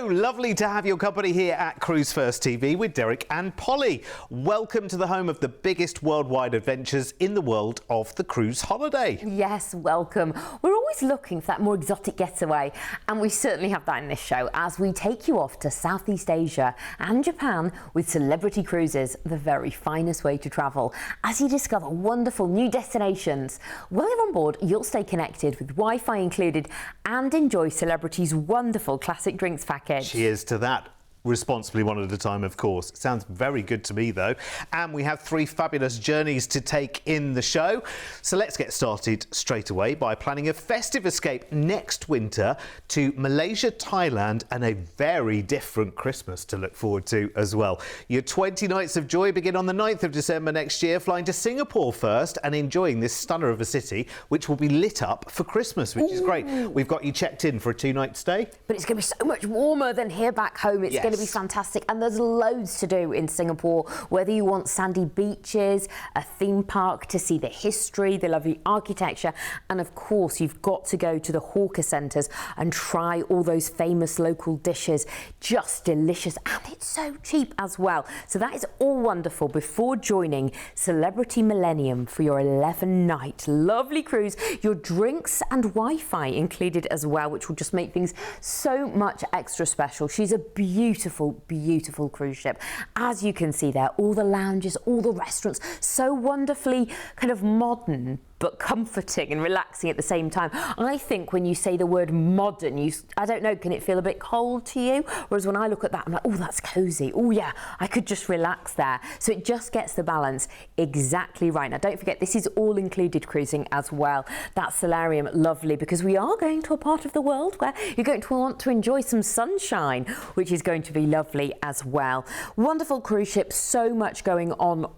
Hello, lovely to have your company here at Cruise1st TV with Derek and Polly. Welcome to the home of the biggest worldwide adventures in the world of the cruise holiday. Yes, welcome. We're always looking for that more exotic getaway, and we certainly have that in this show as we take you off to Southeast Asia and Japan with Celebrity Cruises, the very finest way to travel, as you discover wonderful new destinations. While you're on board, you'll stay connected with Wi-Fi included and enjoy Celebrity's wonderful classic drinks package. Cheers to that. Responsibly one at a time, of course. Sounds very good to me, though. And we have 3 fabulous journeys to take in the show. So let's get started straight away by planning a festive escape next winter to Malaysia, Thailand, and a very different Christmas to look forward to as well. Your 20 nights of joy begin on the 9th of December next year, flying to Singapore first and enjoying this stunner of a city, which will be lit up for Christmas, which is great. We've got you checked in for a 2-night stay. But it's going to be so much warmer than here back home. It's going to be fantastic, and there's loads to do in Singapore, whether you want sandy beaches, a theme park to see the history, the lovely architecture, and of course you've got to go to the hawker centres and try all those famous local dishes. Just delicious, and it's so cheap as well. So that is all wonderful before joining Celebrity Millennium for your 11-night lovely cruise, your drinks and Wi-Fi included as well, which will just make things so much extra special. She's a beautiful cruise ship. As you can see there, all the lounges, all the restaurants, so wonderfully kind of modern but comforting and relaxing at the same time. I think when you say the word modern, I don't know, can it feel a bit cold to you? Whereas when I look at that, I'm like, oh, that's cozy. Oh yeah, I could just relax there. So it just gets the balance exactly right. Now don't forget, this is all included cruising as well. That solarium, lovely, because we are going to a part of the world where you're going to want to enjoy some sunshine, which is going to be lovely as well. Wonderful cruise ship, so much going on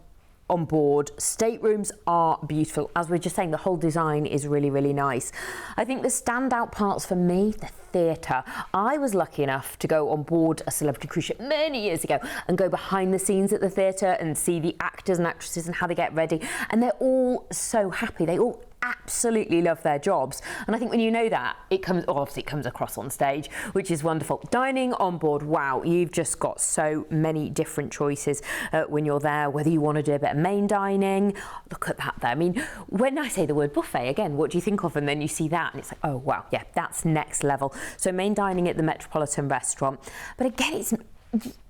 board. Staterooms are beautiful. As we were just saying, the whole design is really nice. I think the standout parts for me, the theatre. I was lucky enough to go on board a Celebrity cruise ship many years ago and go behind the scenes at the theatre and see the actors and actresses and how they get ready, and they're all so happy. They all absolutely love their jobs, and I think when you know that, it comes across on stage, which is wonderful. Dining on board, wow, you've just got so many different choices when you're there, whether you want to do a bit of main dining. Look at that there. I mean, when I say the word buffet, again, what do you think of? And then you see that and it's like, oh wow, yeah, that's next level. So main dining at the Metropolitan Restaurant, but again,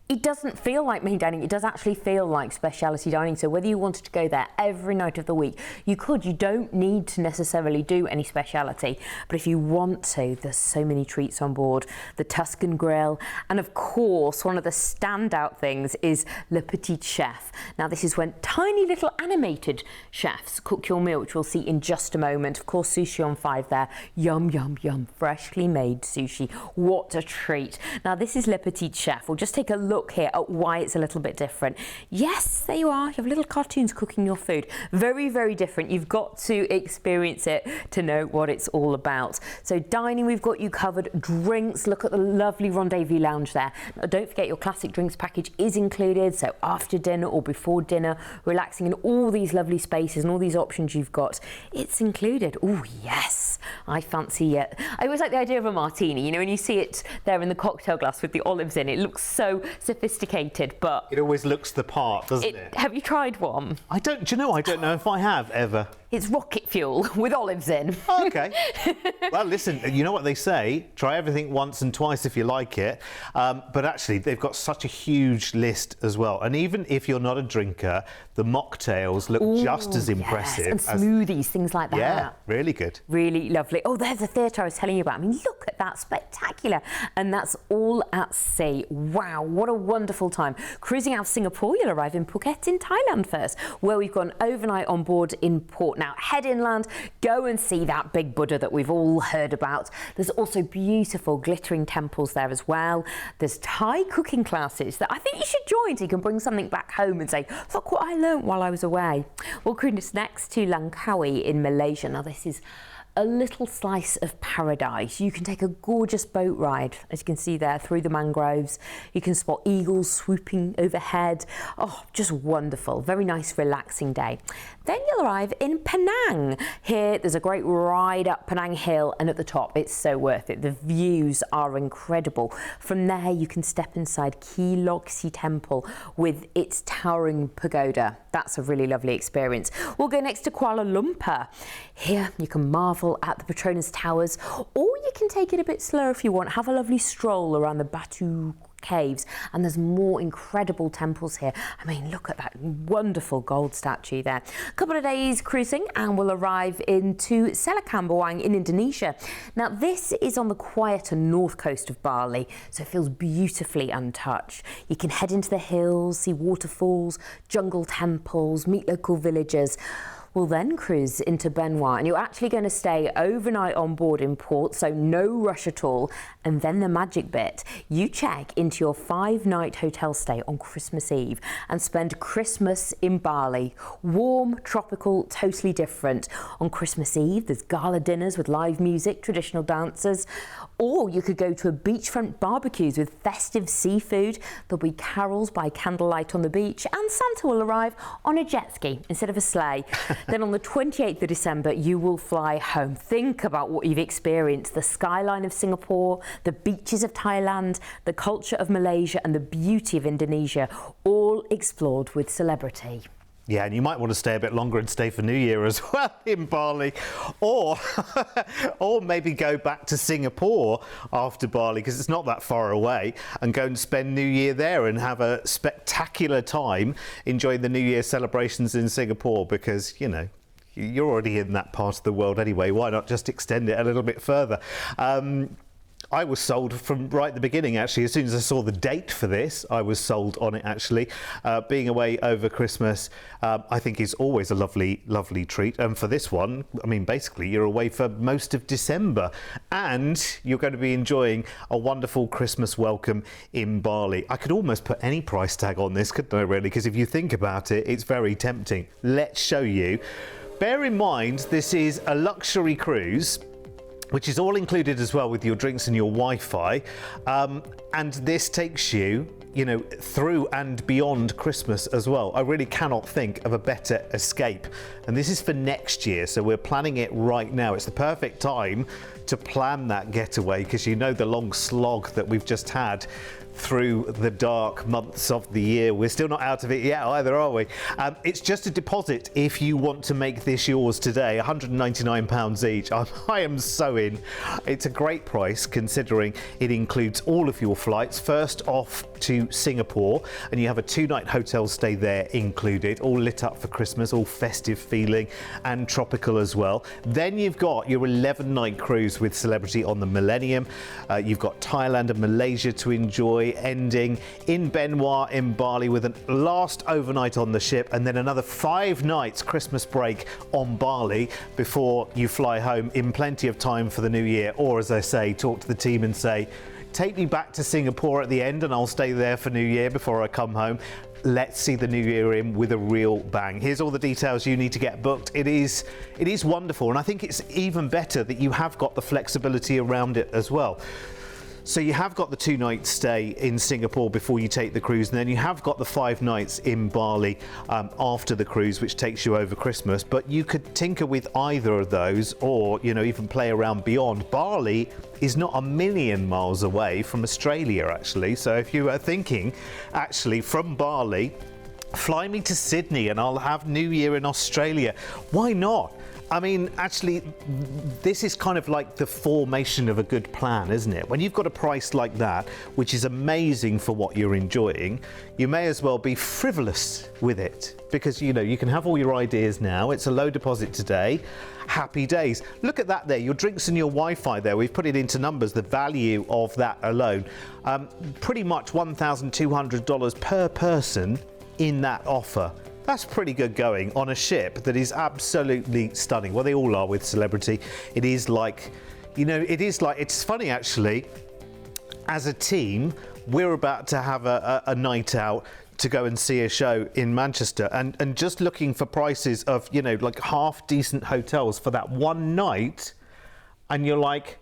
it doesn't feel like main dining, it does actually feel like speciality dining. So whether you wanted to go there every night of the week, you could. You don't need to necessarily do any speciality, but if you want to, there's so many treats on board. The Tuscan Grill, and of course, one of the standout things is Le Petit Chef. Now this is when tiny little animated chefs cook your meal, which we'll see in just a moment. Of course, sushi on 5 there. Yum, yum, yum. Freshly made sushi. What a treat. Now this is Le Petit Chef. We'll just take a look here at why it's a little bit different. Yes, there you are. You have little cartoons cooking your food. Very different. You've got to experience it to know what it's all about. So dining, we've got you covered. Drinks, look at the lovely rendezvous lounge there. Now, don't forget your classic drinks package is included. So after dinner or before dinner, relaxing in all these lovely spaces and all these options you've got, it's included. Oh yes, I fancy it. I always like the idea of a martini. You know, when you see it there in the cocktail glass with the olives in, it looks so sophisticated, but it always looks the part, doesn't it? Have you tried one? I don't know if I have ever. It's rocket fuel with olives in. Oh, okay. Well, listen, you know what they say, try everything once and twice if you like it. But actually, they've got such a huge list as well. And even if you're not a drinker, the mocktails look just as impressive. Yes, and smoothies, things like that. Yeah, really good. Really lovely. Oh, there's the theatre I was telling you about. I mean, look at that, spectacular. And that's all at sea. Wow, what a wonderful time. Cruising out of Singapore, you'll arrive in Phuket in Thailand first, where we've got an overnight on board in Port. Now, head inland, go and see that big Buddha that we've all heard about. There's also beautiful glittering temples there as well. There's Thai cooking classes that I think you should join so you can bring something back home and say, look what I learnt while I was away. We'll cruise next to Langkawi in Malaysia. Now, this is a little slice of paradise. You can take a gorgeous boat ride, as you can see there, through the mangroves. You can spot eagles swooping overhead. Oh, just wonderful. Very nice, relaxing day. Then you'll arrive in Penang. Here, there's a great ride up Penang Hill, and at the top, it's so worth it. The views are incredible. From there, you can step inside Ki Lok Si Temple with its towering pagoda. That's a really lovely experience. We'll go next to Kuala Lumpur. Here, you can marvel at the Petronas Towers, or you can take it a bit slower if you want. Have a lovely stroll around the Batu Caves, and there's more incredible temples here. I mean, look at that wonderful gold statue there. A couple of days cruising and we'll arrive into Selakambawang in Indonesia. Now, this is on the quieter north coast of Bali, so it feels beautifully untouched. You can head into the hills, see waterfalls, jungle temples, meet local villagers. We'll then cruise into Benoit, and you're actually going to stay overnight on board in port, so no rush at all. And then the magic bit, you check into your 5-night hotel stay on Christmas Eve and spend Christmas in Bali. Warm, tropical, totally different. On Christmas Eve, there's gala dinners with live music, traditional dancers, or you could go to a beachfront barbecues with festive seafood. There'll be carols by candlelight on the beach, and Santa will arrive on a jet ski instead of a sleigh. Then on the 28th of December, you will fly home. Think about what you've experienced. The skyline of Singapore, the beaches of Thailand, the culture of Malaysia, and the beauty of Indonesia, all explored with celebrity. Yeah, and you might want to stay a bit longer and stay for New Year as well in Bali, or or maybe go back to Singapore after Bali, because it's not that far away, and go and spend New Year there and have a spectacular time enjoying the New Year celebrations in Singapore, because, you know, you're already in that part of the world anyway. Why not just extend it a little bit further? I was sold from right at the beginning, actually. As soon as I saw the date for this, I was sold on it, actually. Being away over Christmas, I think is always a lovely, lovely treat. And for this one, I mean, basically, you're away for most of December, and you're going to be enjoying a wonderful Christmas welcome in Bali. I could almost put any price tag on this, couldn't I, really? Because if you think about it, it's very tempting. Let's show you. Bear in mind, this is a luxury cruise, which is all included as well with your drinks and your Wi-Fi. And this takes you, you know, through and beyond Christmas as well. I really cannot think of a better escape. And this is for next year, so we're planning it right now. It's the perfect time to plan that getaway, because you know the long slog that we've just had through the dark months of the year. We're still not out of it yet either, are we? It's just a deposit if you want to make this yours today, £199 each. I am so in. It's a great price considering it includes all of your flights. First off to Singapore, and you have a 2-night hotel stay there included, all lit up for Christmas, all festive feeling and tropical as well. Then you've got your 11-night cruise with Celebrity on the Millennium. You've got Thailand and Malaysia to enjoy, ending in Benoit in Bali with a last overnight on the ship, and then another 5 nights Christmas break on Bali before you fly home in plenty of time for the new year. Or, as I say, talk to the team and say, take me back to Singapore at the end and I'll stay there for New Year before I come home. Let's see the new year in with a real bang. Here's all the details you need to get booked. It is wonderful, and I think it's even better that you have got the flexibility around it as well. So you have got the 2-night stay in Singapore before you take the cruise, and then you have got the 5 nights in Bali after the cruise, which takes you over Christmas. But you could tinker with either of those, or, you know, even play around beyond. Bali is not a million miles away from Australia, actually. So if you are thinking, actually, from Bali, fly me to Sydney and I'll have New Year in Australia, why not? I mean, actually, this is kind of like the formation of a good plan, isn't it? When you've got a price like that, which is amazing for what you're enjoying, you may as well be frivolous with it, because, you know, you can have all your ideas now. It's a low deposit today. Happy days. Look at that there, your drinks and your Wi-Fi there. We've put it into numbers, the value of that alone. Pretty much $1,200 per person in that offer. That's pretty good going on a ship that is absolutely stunning. Well, they all are with Celebrity. It is like, you know, it's funny actually, as a team, we're about to have a night out to go and see a show in Manchester, and just looking for prices of, you know, like half decent hotels for that one night. and you're like,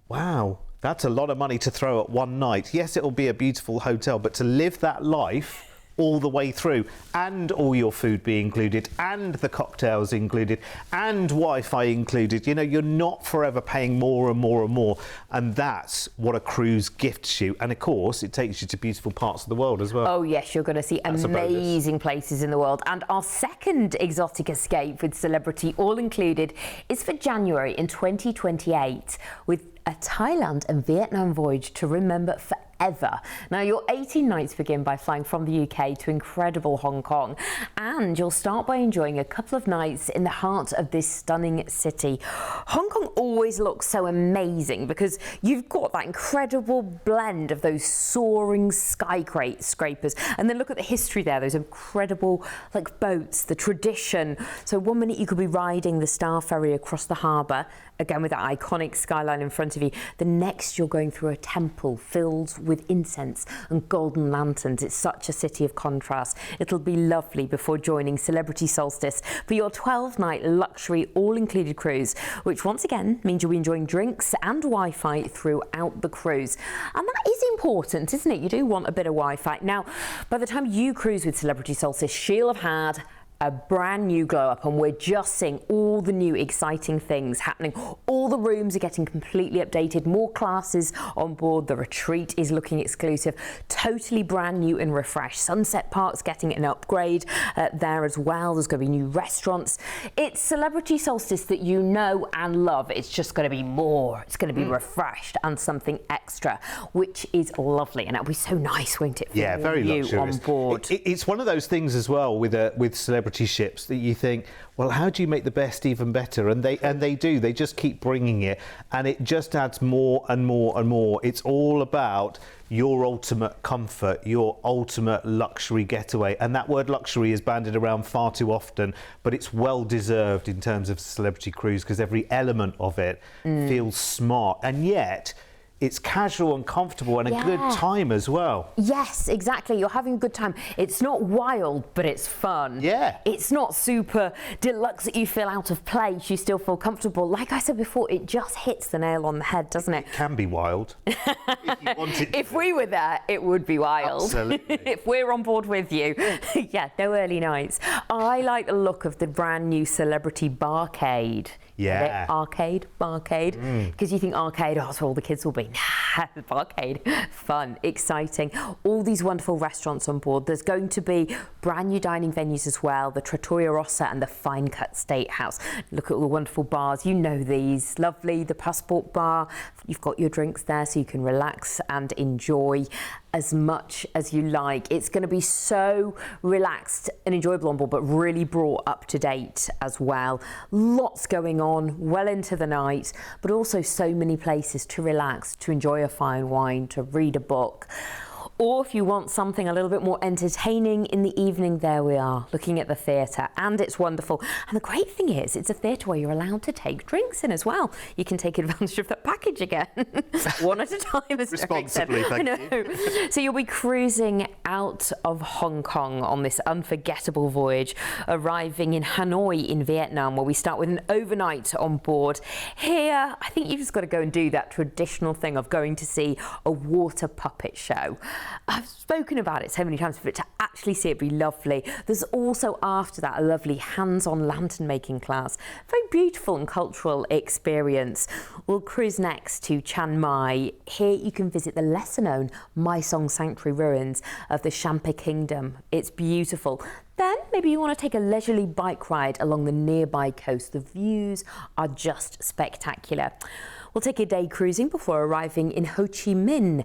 wow, that's a lot of money to throw at one night. Yes, it'll be a beautiful hotel, but to live that life all the way through, and all your food be included, and the cocktails included, and Wi-Fi included, you know, you're not forever paying more and more and more, and that's what a cruise gifts you. And of course, it takes you to beautiful parts of the world as well. Oh yes, you're going to see amazing places in the world. And our second exotic escape with Celebrity all included is for January in 2028, with a Thailand and Vietnam voyage to remember forever. Now, your 18 nights begin by flying from the UK to incredible Hong Kong, and you'll start by enjoying a couple of nights in the heart of this stunning city. Hong Kong always looks so amazing because you've got that incredible blend of those soaring skyscrapers, and then look at the history there, those incredible like boats, the tradition. So one minute you could be riding the Star Ferry across the harbour, again with that iconic skyline in front of you. The next you're going through a temple filled with incense and golden lanterns. It's such a city of contrast. It'll be lovely before joining Celebrity Solstice for your 12-night luxury all-included cruise, which once again means you'll be enjoying drinks and Wi-Fi throughout the cruise. And that is important, isn't it? You do want a bit of Wi-Fi. Now, by the time you cruise with Celebrity Solstice, she'll have had a brand new glow up, and we're just seeing all the new exciting things happening. All the rooms are getting completely updated, more classes on board. The retreat is looking exclusive, totally brand new and refreshed. Sunset Park's getting an upgrade there as well. There's going to be new restaurants. It's Celebrity Solstice that you know and love. It's just going to be more. It's going to be refreshed and something extra, which is lovely, and it'll be so nice, won't it, for very you luxurious on board. It's one of those things as well with Celebrity ships that you think, well, how do you make the best even better? And they do. They just keep bringing it, and it just adds more and more and more. It's all about your ultimate comfort, your ultimate luxury getaway. And that word luxury is bandied around far too often, but it's well deserved in terms of Celebrity Cruise, because every element of it feels smart, and yet it's casual and comfortable and a good time as well. Yes, exactly. You're having a good time. It's not wild, but it's fun. Yeah. It's not super deluxe that you feel out of place. You still feel comfortable. Like I said before, it just hits the nail on the head, doesn't it? It can be wild. If you want it to If we were there, it would be wild. Absolutely. If we're on board with you. Yeah, no early nights. I like the look of the brand new Celebrity Barcade. Yeah. Arcade, barcade. Because you think arcade, oh, that's where all the kids will be. Nah, barcade. Fun, exciting. All these wonderful restaurants on board. There's going to be brand new dining venues as well. The Trattoria Rossa and the Fine Cut Steakhouse. Look at all the wonderful bars. You know these. Lovely. The Passport Bar. You've got your drinks there so you can relax and enjoy as much as you like. It's going to be so relaxed and enjoyable on board, but really brought up to date as well. Lots going on well into the night, but also so many places to relax, to enjoy a fine wine, to read a book. Or if you want something a little bit more entertaining in the evening, there we are, looking at the theatre, and it's wonderful. And the great thing is, it's a theatre where you're allowed to take drinks in as well. You can take advantage of that package again, one at a time, as Derek said. Responsibly, thank you. So you'll be cruising out of Hong Kong on this unforgettable voyage, arriving in Hanoi in Vietnam, where we start with an overnight on board. Here, I think you've just got to go and do that traditional thing of going to see a water puppet show. I've spoken about it so many times, but to actually see it be lovely. There's also after that a lovely hands-on lantern making class. Very beautiful and cultural experience. We'll cruise next to Chiang Mai. Here you can visit the lesser known My Song Sanctuary ruins of the Champa Kingdom. It's beautiful. Then maybe you want to take a leisurely bike ride along the nearby coast. The views are just spectacular. We'll take a day cruising before arriving in Ho Chi Minh,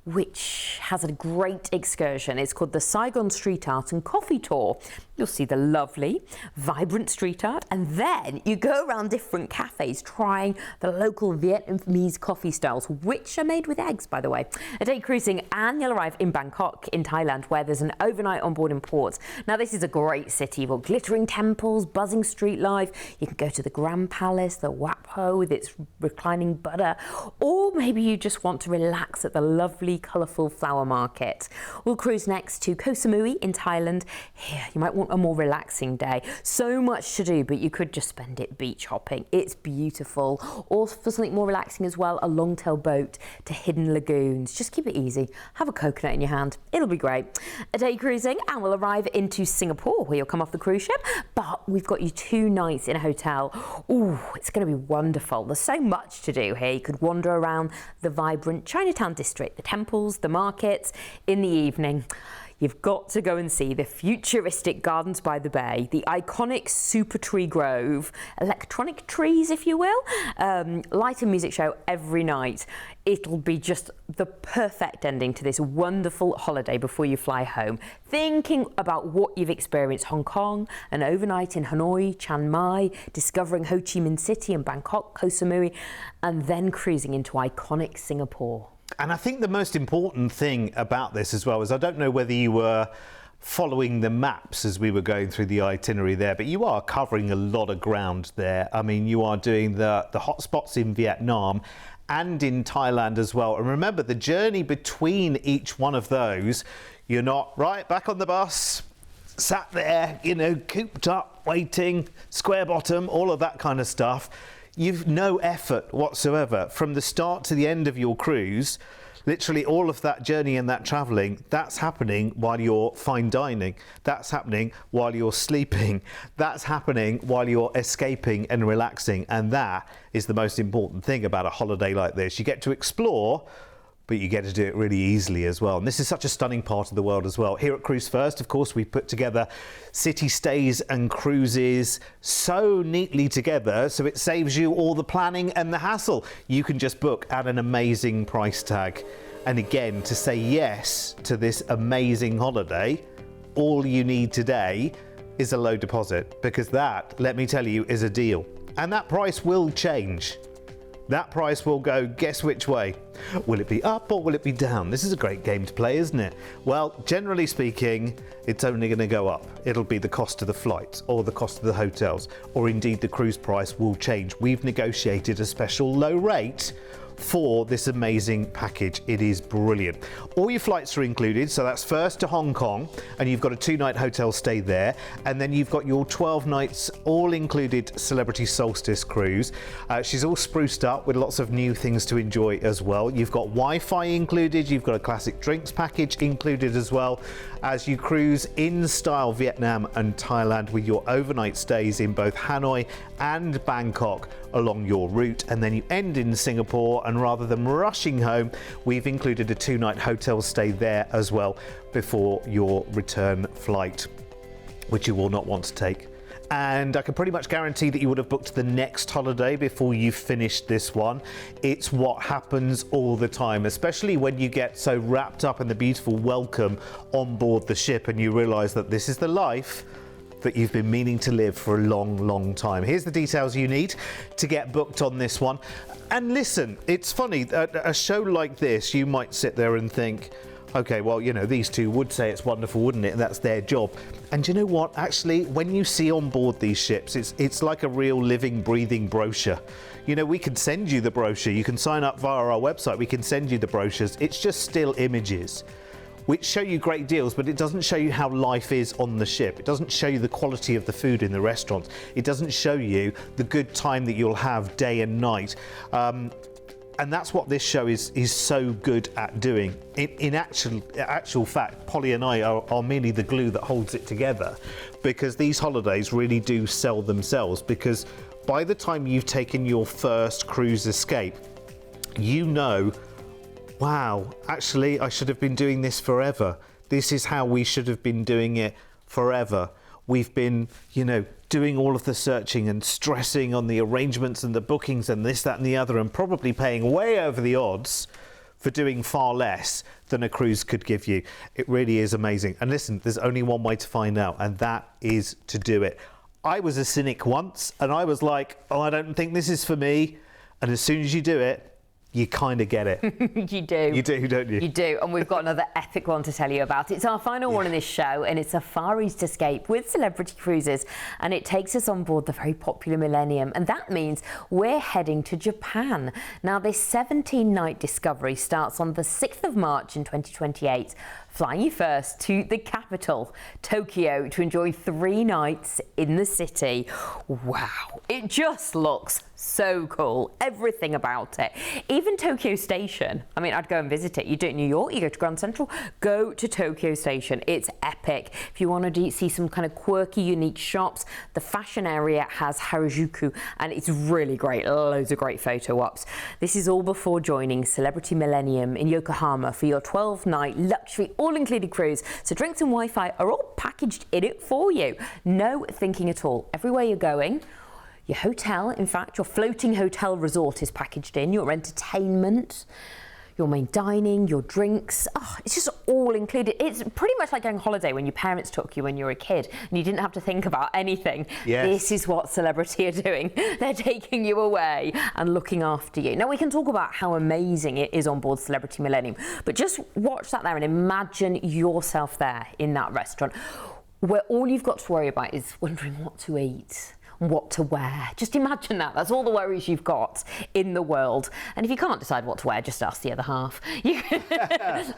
which has a great excursion. It's called the Saigon Street Art and Coffee Tour. You'll see the lovely, vibrant street art, and then you go around different cafes trying the local Vietnamese coffee styles, which are made with eggs, by the way. A day cruising, and you'll arrive in Bangkok in Thailand, where there's an overnight on board in port. Now, this is a great city. You've got glittering temples, buzzing street life. You can go to the Grand Palace, the Wat Ho with its reclining Buddha, or maybe you just want to relax at the lovely moody, colourful flower market. We'll cruise next to Koh Samui in Thailand. Here, you might want a more relaxing day. So much to do, but you could just spend it beach hopping. It's beautiful. Or for something more relaxing as well, a long-tail boat to hidden lagoons. Just keep it easy. Have a coconut in your hand. It'll be great. A day cruising and we'll arrive into Singapore where you'll come off the cruise ship. But we've got you 2 nights in a hotel. Ooh, it's going to be wonderful. There's so much to do here. You could wander around the vibrant Chinatown district, the temples, the markets. In the evening, you've got to go and see the futuristic Gardens by the Bay, the iconic Super Tree Grove, electronic trees, if you will, light and music show every night. It'll be just the perfect ending to this wonderful holiday before you fly home. Thinking about what you've experienced, Hong Kong, an overnight in Hanoi, Chiang Mai, discovering Ho Chi Minh City and Bangkok, Koh Samui, and then cruising into iconic Singapore. And I think the most important thing about this as well is, I don't know whether you were following the maps as we were going through the itinerary there, but you are covering a lot of ground there. I mean, you are doing the hot spots in Vietnam and in Thailand as well. And remember, the journey between each one of those, you're not right back on the bus, sat there, you know, cooped up, waiting, square bottom, all of that kind of stuff. You've no effort whatsoever from the start to the end of your cruise. Literally all of that journey and that travelling, that's happening while you're fine dining. That's happening while you're sleeping. That's happening while you're escaping and relaxing. And that is the most important thing about a holiday like this. You get to explore, but you get to do it really easily as well. And this is such a stunning part of the world as well. Here at Cruise1st, of course, we put together city stays and cruises so neatly together, so it saves you all the planning and the hassle. You can just book at an amazing price tag. And again, to say yes to this amazing holiday, all you need today is a low deposit, because that, let me tell you, is a deal. And that price will change. That price will go, guess which way? Will it be up or will it be down? This is a great game to play, isn't it? Well, generally speaking, it's only going to go up. It'll be the cost of the flights or the cost of the hotels, or indeed the cruise price will change. We've negotiated a special low rate for this amazing package. It is brilliant. All your flights are included, so that's first to Hong Kong, and you've got a 2-night hotel stay there, and then you've got your 12 nights all included Celebrity Solstice cruise. She's all spruced up with lots of new things to enjoy as well. You've got Wi-Fi included, you've got a classic drinks package included as well, as you cruise in style Vietnam and Thailand with your overnight stays in both Hanoi and Bangkok along your route, and then you end in Singapore. And rather than rushing home, we've included a 2-night hotel stay there as well before your return flight, which you will not want to take. And I can pretty much guarantee that you would have booked the next holiday before you finished this one. It's what happens all the time, especially when you get so wrapped up in the beautiful welcome on board the ship and you realise that this is the life that you've been meaning to live for a long, long time. Here's the details you need to get booked on this one. And listen, it's funny, a show like this, you might sit there and think, okay, well, you know, these two would say it's wonderful, wouldn't it? That's their job. And you know what? Actually, when you see on board these ships, it's like a real living, breathing brochure. You know, we can send you the brochure. You can sign up via our website. We can send you the brochures. It's just still images, which show you great deals, but it doesn't show you how life is on the ship. It doesn't show you the quality of the food in the restaurants. It doesn't show you the good time that you'll have day and night. And that's what this show is so good at doing. In actual fact, Polly and I are merely the glue that holds it together, because these holidays really do sell themselves, because by the time you've taken your first cruise escape, you know, wow, actually, I should have been doing this forever. This is how we should have been doing it forever. We've been, you know, doing all of the searching and stressing on the arrangements and the bookings and this, that and the other, and probably paying way over the odds for doing far less than a cruise could give you. It really is amazing. And listen, there's only one way to find out, and that is to do it. I was a cynic once, and I was like, oh, I don't think this is for me. And as soon as you do it, you kind of get it. You do. You do, don't you? You do. And we've got another epic one to tell you about. It's our final one in this show, and it's a Far East escape with Celebrity Cruises, and it takes us on board the very popular Millennium, and that means we're heading to Japan. Now, this 17-night discovery starts on the 6th of March in 2028, flying you first to the capital, Tokyo, to enjoy 3 nights in the city. Wow, it just looks so cool, everything about it. Even Tokyo Station, I mean, I'd go and visit it. You do it in New York, you go to Grand Central, go to Tokyo Station. It's epic. If you want to see some kind of quirky, unique shops, the fashion area has Harajuku, and it's really great. Loads of great photo ops. This is all before joining Celebrity Millennium in Yokohama for your 12-night luxury all-included cruise. So drinks and Wi-Fi are all packaged in it for you. No thinking at all. Everywhere you're going, your hotel, in fact, your floating hotel resort is packaged in, your entertainment, your main dining, your drinks. Oh, it's just all included. It's pretty much like going on holiday when your parents took you when you were a kid and you didn't have to think about anything. Yes. This is what Celebrity are doing. They're taking you away and looking after you. Now, we can talk about how amazing it is on board Celebrity Millennium, but just watch that there and imagine yourself there in that restaurant where all you've got to worry about is wondering what to eat, what to wear. Just imagine that. That's all the worries you've got in the world. And if you can't decide what to wear, just ask the other half.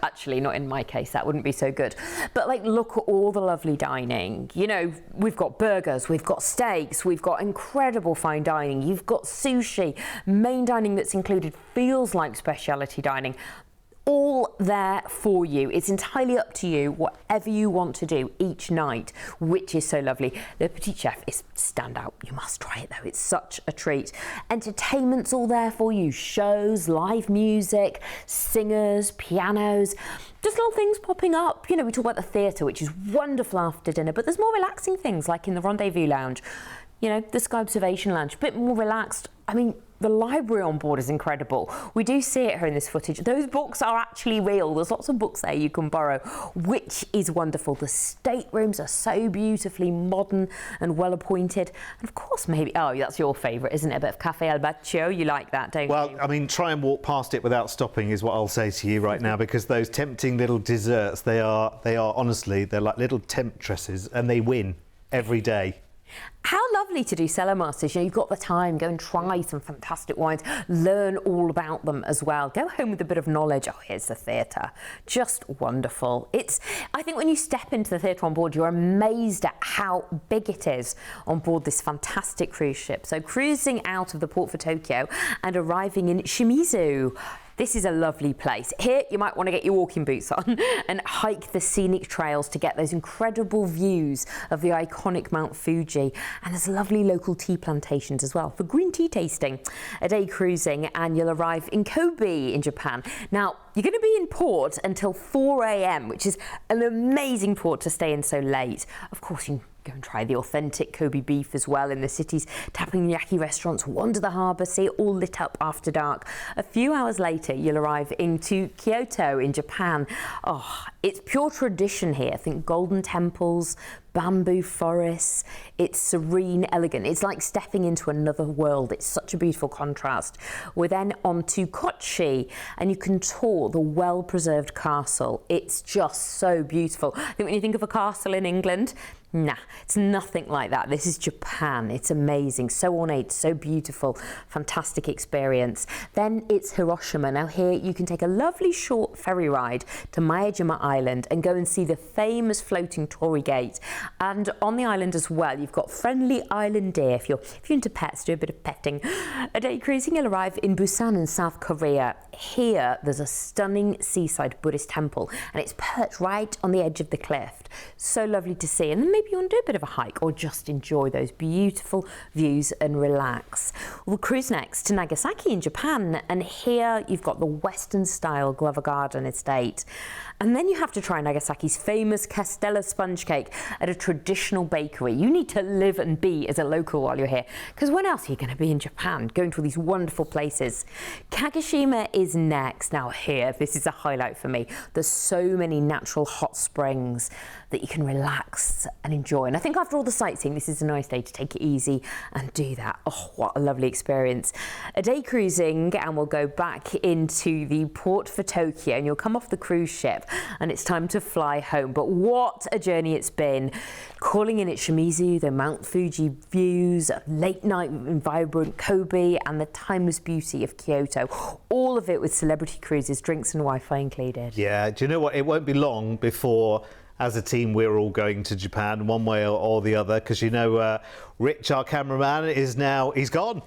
Actually, not in my case, that wouldn't be so good. But like, look at all the lovely dining. You know, we've got burgers, we've got steaks, we've got incredible fine dining, you've got sushi. Main dining that's included feels like speciality dining. All there for you. It's entirely up to you, whatever you want to do each night, which is so lovely. The Petit Chef is standout. You must try it though. It's such a treat. Entertainment's all there for you. Shows, live music, singers, pianos, just little things popping up. You know, we talk about the theatre, which is wonderful after dinner, but there's more relaxing things like in the Rendezvous Lounge. You know, the Sky Observation Lounge, a bit more relaxed. I mean, the library on board is incredible. We do see it here in this footage. Those books are actually real. There's lots of books there you can borrow, which is wonderful. The staterooms are so beautifully modern and well appointed. And of course, maybe, oh, that's your favourite, isn't it? A bit of Cafe al Baccio. You like that, don't you? Well, I mean, try and walk past it without stopping is what I'll say to you right now, because those tempting little desserts, they are honestly, they're like little temptresses, and they win every day. How lovely to do cellar masters. You know, you've got the time, go and try some fantastic wines, learn all about them as well. Go home with a bit of knowledge. Oh, here's the theatre. Just wonderful. I think when you step into the theatre on board, you're amazed at how big it is on board this fantastic cruise ship. So cruising out of the port for Tokyo and arriving in Shimizu. This is a lovely place. Here, you might want to get your walking boots on and hike the scenic trails to get those incredible views of the iconic Mount Fuji. And there's lovely local tea plantations as well for green tea tasting. A day cruising and you'll arrive in Kobe in Japan. Now, you're going to be in port until 4 a.m, which is an amazing port to stay in so late. Of course, you can go and try the authentic Kobe beef as well in the city's teppanyaki restaurants, wander the harbour, see it all lit up after dark. A few hours later, you'll arrive into Kyoto in Japan. Oh, it's pure tradition here. Think golden temples, bamboo forests. It's serene, elegant. It's like stepping into another world. It's such a beautiful contrast. We're then on to Kochi and you can tour the well-preserved castle. It's just so beautiful. I think when you think of a castle in England, nah, it's nothing like that. This is Japan. It's amazing, so ornate, so beautiful, fantastic experience. Then it's Hiroshima. Now here you can take a lovely short ferry ride to Miyajima Island and go and see the famous floating torii gate. And on the island as well, you've got friendly island deer. If you're into pets, do a bit of petting. A day cruising, you'll arrive in Busan in South Korea. Here, there's a stunning seaside Buddhist temple, and it's perched right on the edge of the cliff. So lovely to see. And then maybe you want to do a bit of a hike or just enjoy those beautiful views and relax. We'll cruise next to Nagasaki in Japan, and here you've got the Western style Glover Garden estate. And then you have to try Nagasaki's famous Castella sponge cake at a traditional bakery. You need to live and be as a local while you're here, because when else are you going to be in Japan, going to all these wonderful places? Kagoshima is next. Now here, this is a highlight for me. There's so many natural hot springs that you can relax relax and enjoy. And I think after all the sightseeing, this is a nice day to take it easy and do that. Oh, what a lovely experience. A day cruising, and we'll go back into the port for Tokyo, and you'll come off the cruise ship and it's time to fly home. But what a journey it's been. Calling in at Shimizu, the Mount Fuji views, late night in vibrant Kobe, and the timeless beauty of Kyoto. All of it with celebrity cruises, drinks and Wi-Fi included. Yeah, do you know what? It won't be long before, as a team, we're all going to Japan one way or the other, because you know, Rich, our cameraman, he's gone.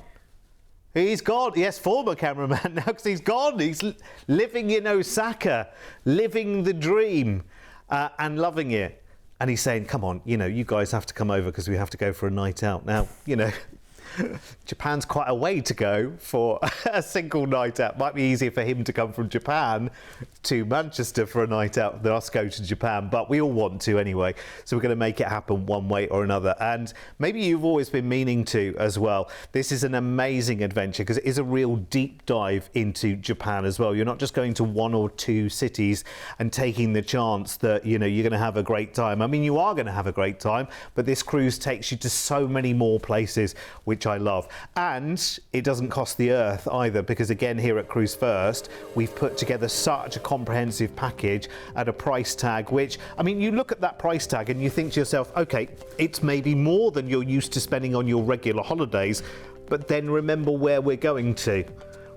He's gone. Yes, former cameraman now, because he's gone. He's living in Osaka, living the dream and loving it. And he's saying, come on, you know, you guys have to come over because we have to go for a night out. Now, you know, Japan's quite a way to go for a single night out. Might be easier for him to come from Japan to Manchester for a night out than us go to Japan, but we all want to anyway. So we're going to make it happen one way or another. And maybe you've always been meaning to as well. This is an amazing adventure because it is a real deep dive into Japan as well. You're not just going to one or two cities and taking the chance that, you know, you're going to have a great time. I mean, you are going to have a great time, but this cruise takes you to so many more places, which I love. And it doesn't cost the earth either, because again, here at Cruise1st, we've put together such a comprehensive package at a price tag, which, I mean, you look at that price tag and you think to yourself, okay, it's maybe more than you're used to spending on your regular holidays, but then remember where we're going to.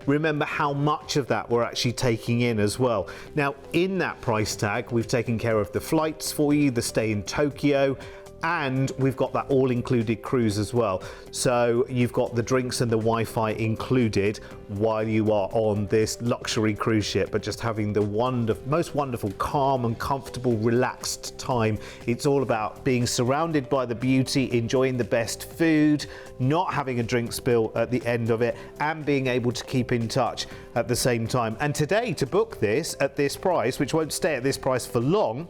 Remember how much of that we're actually taking in as well. Now, in that price tag, we've taken care of the flights for you, the stay in Tokyo, and we've got that all-included cruise as well. So you've got the drinks and the Wi-Fi included while you are on this luxury cruise ship, but just having the most wonderful, calm and comfortable, relaxed time. It's all about being surrounded by the beauty, enjoying the best food, not having a drink spill at the end of it, and being able to keep in touch at the same time. And today, to book this at this price, which won't stay at this price for long,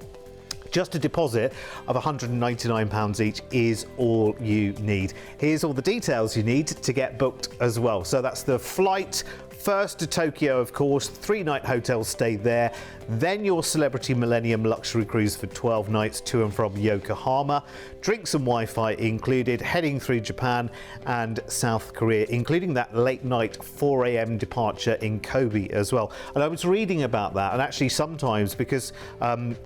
just a deposit of £199 each is all you need. Here's all the details you need to get booked as well. So that's the flight first to Tokyo, of course, 3-night hotel stay there, then your Celebrity Millennium luxury cruise for 12 nights to and from Yokohama, drinks and Wi-Fi included, heading through Japan and South Korea, including that late night 4 a.m. departure in Kobe as well. And I was reading about that, and actually sometimes, because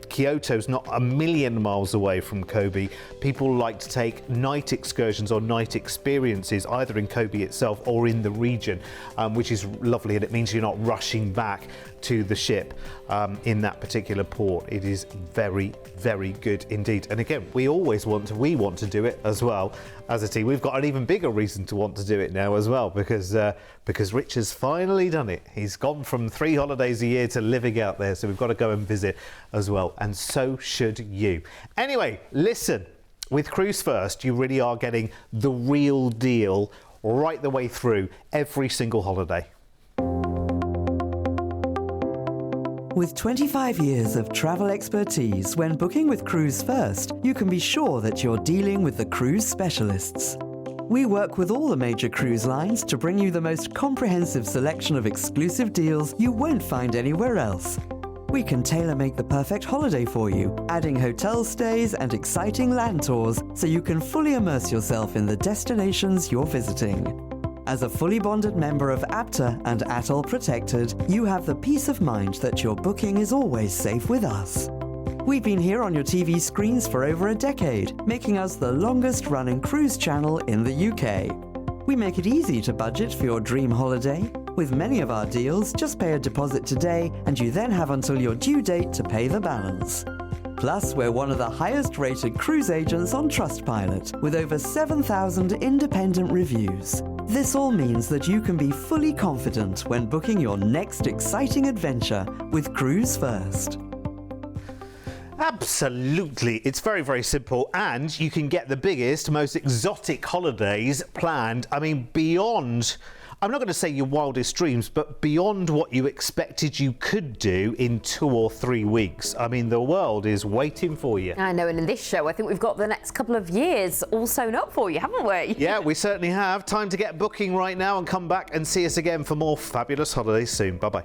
Kyoto's not a million miles away from Kobe, people like to take night excursions or night experiences either in Kobe itself or in the region, which is lovely, and it means you're not rushing back to the ship in that particular port. It is very, very good indeed. And again, we want to do it as well as a team. We've got an even bigger reason to want to do it now as well, because Rich has finally done it. He's gone from 3 holidays a year to living out there, so we've got to go and visit as well, and so should you. Anyway, listen, with Cruise1st, you really are getting the real deal right the way through every single holiday. With 25 years of travel expertise, when booking with Cruise1st, you can be sure that you're dealing with the cruise specialists. We work with all the major cruise lines to bring you the most comprehensive selection of exclusive deals you won't find anywhere else. We can tailor-make the perfect holiday for you, adding hotel stays and exciting land tours so you can fully immerse yourself in the destinations you're visiting. As a fully bonded member of APTA and ATOL Protected, you have the peace of mind that your booking is always safe with us. We've been here on your TV screens for over a decade, making us the longest-running cruise channel in the UK. We make it easy to budget for your dream holiday. With many of our deals, just pay a deposit today and you then have until your due date to pay the balance. Plus, we're one of the highest-rated cruise agents on Trustpilot, with over 7,000 independent reviews. This all means that you can be fully confident when booking your next exciting adventure with Cruise1st. Absolutely. It's very, very simple, and you can get the biggest, most exotic holidays planned. I mean, beyond, I'm not going to say your wildest dreams, but beyond what you expected you could do in 2 or 3 weeks. I mean, the world is waiting for you. I know, and in this show, I think we've got the next couple of years all sewn up for you, haven't we? Yeah, we certainly have. Time to get booking right now and come back and see us again for more fabulous holidays soon. Bye-bye.